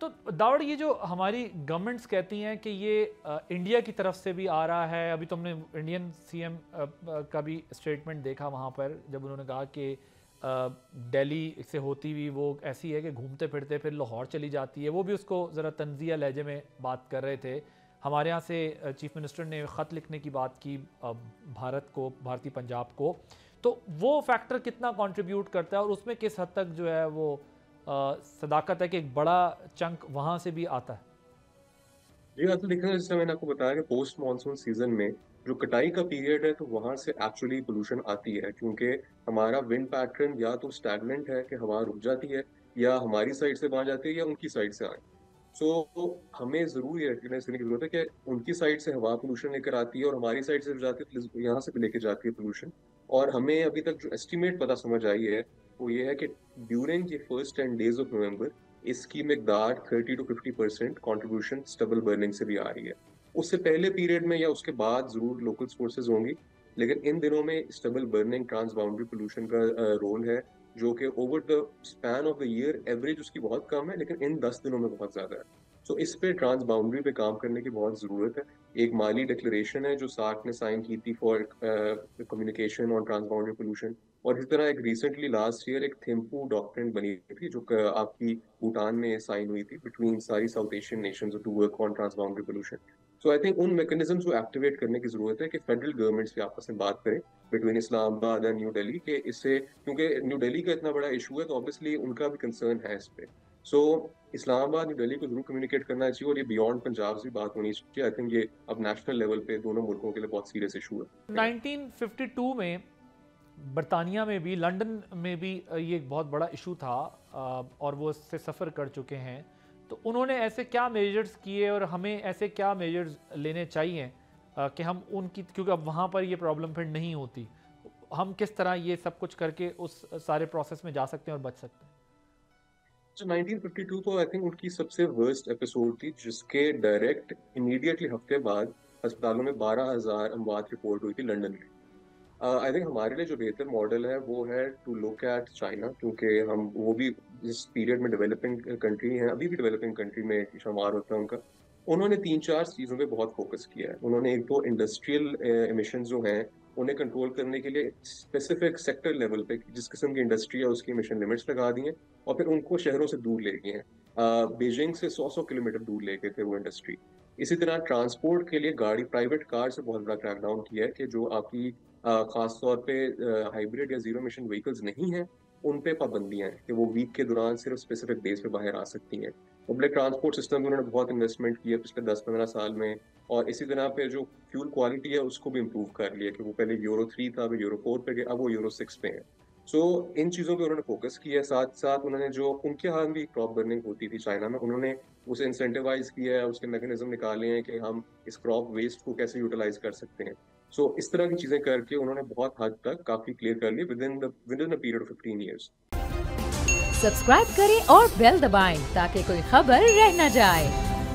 तो दावड़, ये जो हमारी गवर्नमेंट्स कहती हैं कि ये इंडिया की तरफ से भी आ रहा है, अभी तुमने इंडियन सीएम का भी स्टेटमेंट देखा वहाँ पर, जब उन्होंने कहा कि दिल्ली से होती हुई वो ऐसी है कि घूमते फिरते फिर लाहौर चली जाती है। वो भी उसको ज़रा तंज़िया लहजे में बात कर रहे थे। हमारे यहाँ से चीफ मिनिस्टर ने ख़त लिखने की बात की भारत को, भारतीय पंजाब को। तो वो फैक्टर कितना कंट्रीब्यूट करता है और उसमें किस हद तक जो है वो सदाकत है कि एक बड़ा चंक वहाँ से भी आता है? जी, असल देखिए जैसे मैंने आपको बताया कि पोस्ट मानसून सीजन में जो कटाई का पीरियड है तो वहां से एक्चुअली पोल्यूशन आती है, क्योंकि हमारा विंड पैटर्न या तो स्टैग्नेंट है कि हवा रुक जाती है, या हमारी साइड से वहां जाती है या उनकी साइड से आए। सो हमें जरूर ये रिकग्नाइज करने की जरूरत है कि उनकी साइड से हवा पोल्यूशन लेकर आती है और हमारी साइड से जाती है तो यहाँ से भी लेकर जाती है पोल्यूशन। और हमें अभी तक जो एस्टिमेट पता समझ आई है वो ये है कि ड्यूरिंग ये फर्स्ट 10 days ऑफ नवंबर इसकी मकदार 30 to 50% कॉन्ट्रीब्यूशन स्टबल बर्निंग से भी आ रही है। उससे पहले पीरियड में या उसके बाद जरूर लोकल सोर्सेज होंगी, लेकिन इन दिनों में stubble burning trans boundary pollution का रोल है, जो कि over the span of the year average उसकी बहुत कम है, लेकिन इन 10 दिनों में बहुत ज्यादा है। तो इस पे ट्रांस बाउंड्री पे काम करने की बहुत जरूरत है। एक माली डिक्लेरेशन है जो सार्क ने साइन की थी for communication on trans boundary pollution. और इस तरह एक रिसेंटली लास्ट ईयर एक थिम्पू डॉक्ट्रिन बनी थी जो आपकी भूटान में साइन हुई थी बिटवीन सारी South Asian nations to work on trans boundary pollution. So I think उन मैकेनिज्म्स को एक्टिवेट करने की जरूरत है कि फेडरल गवर्नमेंट्स भी आपस में बात करें between Islamabad and new Delhi के इससे, क्योंकि न्यू दिल्ली का इतना बड़ा इशू है तो ऑब्वियसली उनका भी कंसर्न है इस पे। सो इस्लामाबाद न्यू दिल्ली को जरूर कम्युनिकेट करना चाहिए और ये बियॉन्ड पंजाब से बात होनी चाहिए। आई थिंक ये अब नेशनल लेवल पे दोनों मुल्कों के लिए बहुत सीरियस इशू है। 1952 में बरतानिया में भी, लंदन में भी ये एक बहुत बड़ा इशू था और वो इससे सफ़र कर चुके हैं। तो उन्होंने ऐसे क्या मेजर्स किए और हमें ऐसे क्या मेजर्स लेने चाहिए कि हम उनकी, क्योंकि अब वहाँ पर ये प्रॉब्लम फिर नहीं होती, हम किस तरह ये सब कुछ करके उस सारे प्रोसेस में जा सकते हैं और बच सकते हैं? जो 1952 तो आई थिंक उनकी सबसे वर्स्ट एपिसोड थी, जिसके डायरेक्ट इमीडिएटली हफ्ते बाद अस्पतालों में 12,000 अमवात रिपोर्ट हुई थी लंदन में। आई थिंक हमारे लिए जो बेहतर मॉडल है वो है टू लुक एट चाइना, क्योंकि हम वो भी इस पीरियड में डेवलपिंग कंट्री है, अभी भी डेवलपिंग कंट्री में शुमार होता है उनका। उन्होंने तीन चार चीज़ों पे बहुत फोकस किया है। उन्होंने एक तो इंडस्ट्रियल एमिशन जो हैं उन्हें कंट्रोल करने के लिए स्पेसिफिक सेक्टर लेवल पे जिस किस्म की इंडस्ट्री है उसकी एमिशन लिमिट्स लगा दी हैं, और फिर उनको शहरों से दूर ले गए हैं। बीजिंग से 100-100 किलोमीटर दूर ले गए थे वो इंडस्ट्री। इसी तरह ट्रांसपोर्ट के लिए गाड़ी, प्राइवेट कार से बहुत बड़ा क्रैकडाउन किया है कि जो आपकी खास तौर पे हाइब्रिड या जीरो एमिशन व्हीकल्स नहीं हैं उन पे पाबंदियां हैं कि वो वीक के दौरान सिर्फ स्पेसिफिक डेज पे बाहर आ सकती हैं। पब्लिक ट्रांसपोर्ट सिस्टम में उन्होंने बहुत इन्वेस्टमेंट की है पिछले 10-15 साल में। और इसी तरह पे जो फ्यूल क्वालिटी है उसको भी इम्प्रूव कर लिया कि वो पहले यूरो 3 था, अभी यूरो 4 पे गया, अब वो यूरो 6 पे है। सो इन चीज़ों पे उन्होंने फोकस किया है। साथ साथ उन्होंने जो उनके यहाँ भी क्रॉप बर्निंग होती थी चाइना में, उन्होंने उसे इंसेंटिवाइज किया है, उसके मैकेनिज्म निकाले हैं कि हम इस क्रॉप वेस्ट को कैसे यूटिलाइज कर सकते हैं। सो इस तरह की चीजें करके उन्होंने बहुत हद तक काफी क्लियर कर ली within a period of 15 years। Subscribe करें और बेल दबाएं ताकि कोई खबर रह न जाए।